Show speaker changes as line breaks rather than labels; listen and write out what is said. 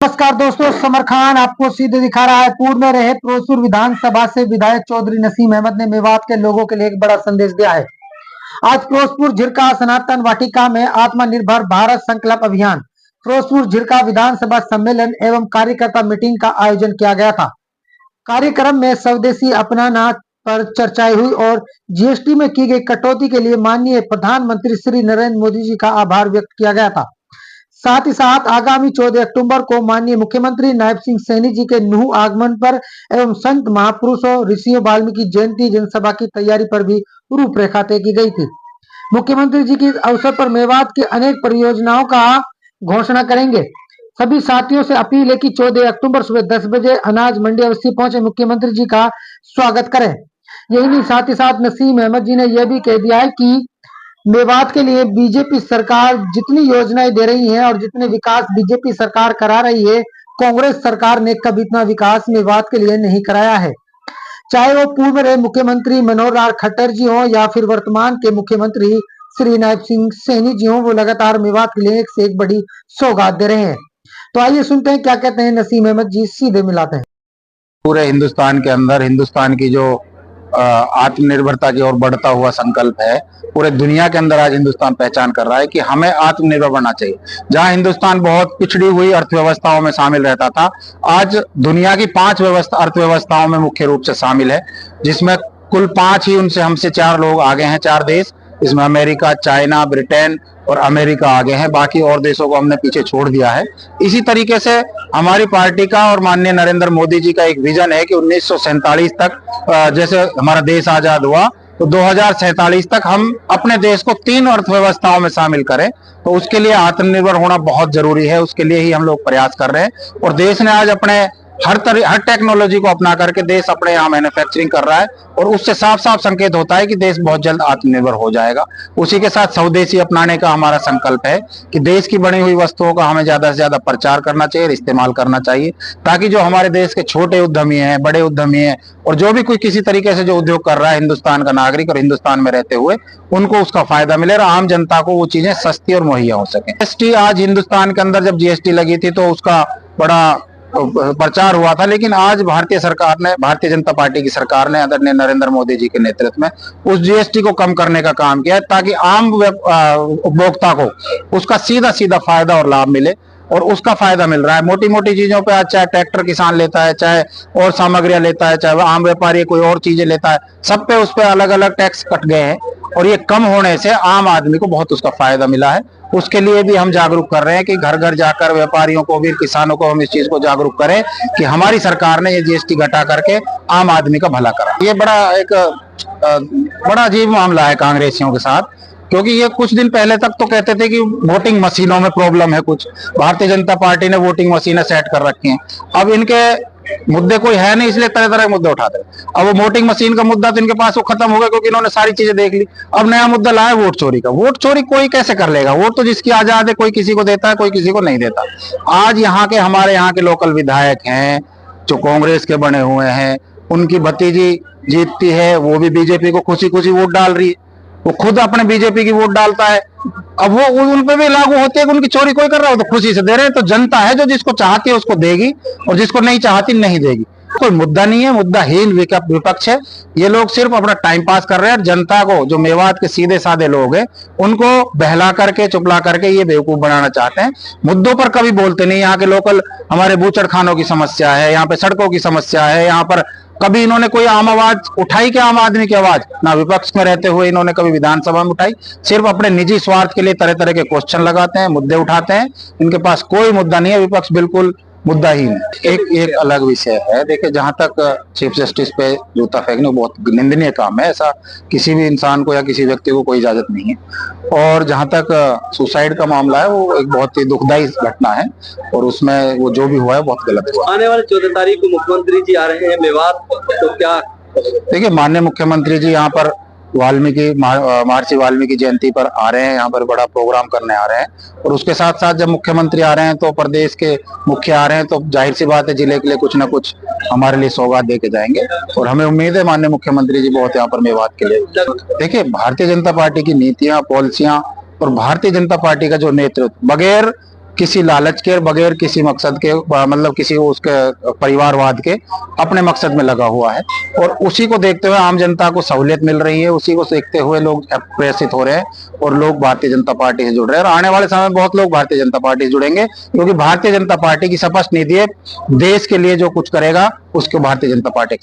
नमस्कार दोस्तों, समर खान आपको सीधे दिखा रहा है। पूर्व में रहे फिरोजपुर विधानसभा से विधायक चौधरी नसीम अहमद ने मेवात के लोगों के लिए एक बड़ा संदेश दिया है। आज फिरोजपुर झिरका सनातन वाटिका में आत्मनिर्भर भारत संकल्प अभियान फिरोजपुर झिरका विधानसभा सम्मेलन एवं कार्यकर्ता मीटिंग का आयोजन किया गया था। कार्यक्रम में स्वदेशी अपनाना पर चर्चाएं हुई और जीएसटी में की गई कटौती के लिए माननीय प्रधानमंत्री श्री नरेंद्र मोदी जी का आभार व्यक्त किया गया था। साथ ही साथ आगामी 14 अक्टूबर को माननीय मुख्यमंत्री नायब सिंह सैनी जी के नुह आगमन पर एवं संत महापुरुषों ऋषियों वाल्मीकि जयंती जनसभा की तैयारी पर भी रूपरेखा तय की गई थी। मुख्यमंत्री जी के अवसर पर मेवात की अनेक परियोजनाओं का घोषणा करेंगे। सभी साथियों से अपील है कि 14 अक्टूबर सुबह 10 बजे अनाज मंडी अवश्य पहुंचे, मुख्यमंत्री जी का स्वागत करें। यही नहीं, साथ ही साथ नसीम अहमद जी ने यह भी कह दिया है कि मेवात के लिए बीजेपी सरकार जितनी योजनाएं दे रही है और जितने विकास बीजेपी सरकार करा रही है, कांग्रेस सरकार ने कभी इतना विकास मेवात के लिए नहीं कराया है। चाहे वो पूर्व रहे मुख्यमंत्री मनोहर लाल खट्टर जी हो या फिर वर्तमान के मुख्यमंत्री श्री नायब सिंह सैनी जी हो, वो लगातार मेवात के लिए एक से एक बड़ी सौगात दे रहे हैं। तो आइए सुनते हैं क्या कहते हैं नसीम अहमद जी, सीधे मिलाते हैं।
पूरे हिंदुस्तान के अंदर हिंदुस्तान की जो आत्मनिर्भरता की ओर बढ़ता हुआ संकल्प है, पूरे दुनिया के अंदर आज हिंदुस्तान पहचान कर रहा है कि हमें आत्मनिर्भर बनना चाहिए। जहां हिंदुस्तान बहुत पिछड़ी हुई अर्थव्यवस्थाओं में शामिल रहता था, आज दुनिया की 5 अर्थव्यवस्थाओं में मुख्य रूप से शामिल है, जिसमें कुल 5 ही उनसे हमसे 4 लोग आगे हैं। 4 देश, इसमें अमेरिका, चाइना, ब्रिटेन और अमेरिका आगे हैं। बाकी और देशों को हमने पीछे छोड़ दिया है। इसी तरीके से हमारी पार्टी का और माननीय नरेंद्र मोदी जी का एक विजन है कि 1947 तक जैसे हमारा देश आजाद हुआ तो 2047 तक हम अपने देश को 3 अर्थव्यवस्थाओं में शामिल करें। तो उसके लिए आत्मनिर्भर होना बहुत जरूरी है। उसके लिए ही हम लोग प्रयास कर रहे हैं और देश ने आज अपने हर टेक्नोलॉजी को अपना करके देश अपने यहाँ मैन्युफैक्चरिंग कर रहा है और उससे साफ साफ संकेत होता है कि देश बहुत जल्द आत्मनिर्भर हो जाएगा। उसी के साथ स्वदेशी अपनाने का हमारा संकल्प है कि देश की बनी हुई वस्तुओं का हमें ज्यादा से ज्यादा प्रचार करना चाहिए, इस्तेमाल करना चाहिए, ताकि जो हमारे देश के छोटे उद्यमी हैं, बड़े उद्यमी हैं और जो भी कोई किसी तरीके से जो उद्योग कर रहा है हिंदुस्तान का नागरिक और हिंदुस्तान में रहते हुए, उनको उसका फायदा मिले और आम जनता को वो चीजें सस्ती और मुहैया हो सके। जीएसटी आज हिंदुस्तान के अंदर जब जीएसटी लगी थी तो उसका बड़ा प्रचार हुआ था, लेकिन आज भारतीय जनता पार्टी की सरकार ने आदरणीय नरेंद्र मोदी जी के नेतृत्व में उस जीएसटी को कम करने का काम किया है, ताकि आम उपभोक्ता को उसका सीधा सीधा फायदा और लाभ मिले और उसका फायदा मिल रहा है। मोटी मोटी चीजों पे आज चाहे ट्रैक्टर किसान लेता है, चाहे और सामग्रियां लेता है, चाहे आम व्यापारी कोई और चीजें लेता है, सब पे उस पे अलग अलग टैक्स कट गए हैं और ये कम होने से आम आदमी को बहुत उसका फायदा मिला है। उसके लिए भी हम जागरूक कर रहे हैं कि घर घर जाकर व्यापारियों को भी, किसानों को हम इस चीज को जागरूक करें कि हमारी सरकार ने ये जीएसटी घटा करके आम आदमी का भला करा। ये बड़ा अजीब मामला है कांग्रेसियों के साथ, क्योंकि ये कुछ दिन पहले तक तो कहते थे कि वोटिंग मशीनों में प्रॉब्लम है, कुछ भारतीय जनता पार्टी ने वोटिंग मशीनें सेट कर रखी हैं। अब इनके मुद्दे कोई है नहीं, इसलिए तरह तरह के मुद्दे उठाते हैं। अब वो वोटिंग मशीन का मुद्दा तो इनके पास वो खत्म हो गया, क्योंकि इन्होंने सारी चीजें देख ली। अब नया मुद्दा लाया वोट चोरी का। वोट चोरी कोई कैसे कर लेगा? वोट तो जिसकी आजाद है, कोई किसी को देता है, कोई किसी को नहीं देता। आज हमारे यहाँ के लोकल विधायक हैं जो कांग्रेस के बने हुए हैं, उनकी भतीजी जीतती है, वो भी बीजेपी को खुशी खुशी वोट डाल रही है, वो खुद अपने बीजेपी की वोट डालता है। अब वो उन पे भी लागू होती है कि उनकी चोरी कोई कर रहा हो तो खुशी से दे रहे हैं। तो जनता है जो जिसको चाहती है उसको देगी और जिसको नहीं चाहती नहीं देगी। कोई मुद्दा नहीं है, मुद्दाहीन विपक्ष है। ये लोग सिर्फ अपना टाइम पास कर रहे हैं। जनता को, जो मेवात के सीधे साधे लोग हैं, उनको बहला करके, चुपला करके ये बेवकूफ बनाना चाहते हैं। मुद्दों पर कभी बोलते नहीं। यहाँ के लोकल हमारे बूचड़ खानों की समस्या है, यहाँ पे सड़कों की समस्या है, यहाँ पर कभी इन्होंने कोई आम आवाज उठाई क्या? आम आदमी की आवाज ना विपक्ष में रहते हुए इन्होंने कभी विधानसभा में उठाई। सिर्फ अपने निजी स्वार्थ के लिए तरह तरह के क्वेश्चन लगाते हैं, मुद्दे उठाते हैं। इनके पास कोई मुद्दा नहीं है। विपक्ष बिल्कुल मुद्दाहीन है। एक अलग विषय है। देखिए, जहां तक चीफ जस्टिस पे जूता फेंकना बहुत निंदनीय काम है। ऐसा किसी भी इंसान को या किसी व्यक्ति को कोई इजाजत नहीं है। और जहां तक सुसाइड का मामला है, वो एक बहुत ही दुखदायी घटना है और उसमें वो जो भी हुआ है बहुत गलत हुआ।
आने वाले 14 तारीख को मुख्यमंत्री जी आ रहे हैं मेवात, तो क्या
देखिए, माननीय मुख्यमंत्री जी यहाँ पर महर्षि वाल्मीकि जयंती पर आ रहे हैं, यहाँ पर बड़ा प्रोग्राम करने आ रहे हैं। और उसके साथ साथ जब मुख्यमंत्री आ रहे हैं तो प्रदेश के मुख्य आ रहे हैं, तो जाहिर सी बात है जिले के लिए कुछ ना कुछ हमारे लिए सौगात दे के जाएंगे। और हमें उम्मीद है माननीय मुख्यमंत्री जी बहुत यहाँ पर मेवात के लिए। देखिए, भारतीय जनता पार्टी की नीतियां, पॉलिसियां और भारतीय जनता पार्टी का जो नेतृत्व, बगैर किसी लालच के बगैर, किसी मकसद के मतलब किसी उसके परिवारवाद के अपने मकसद में लगा हुआ है। और उसी को देखते हुए आम जनता को सहूलियत मिल रही है, उसी को देखते हुए लोग प्रेषित हो रहे हैं और लोग भारतीय जनता पार्टी से जुड़ रहे हैं। और आने वाले समय में बहुत लोग भारतीय जनता पार्टी से जुड़ेंगे, क्योंकि भारतीय जनता पार्टी की स्पष्ट नीति है, देश के लिए जो कुछ करेगा उसको भारतीय जनता पार्टी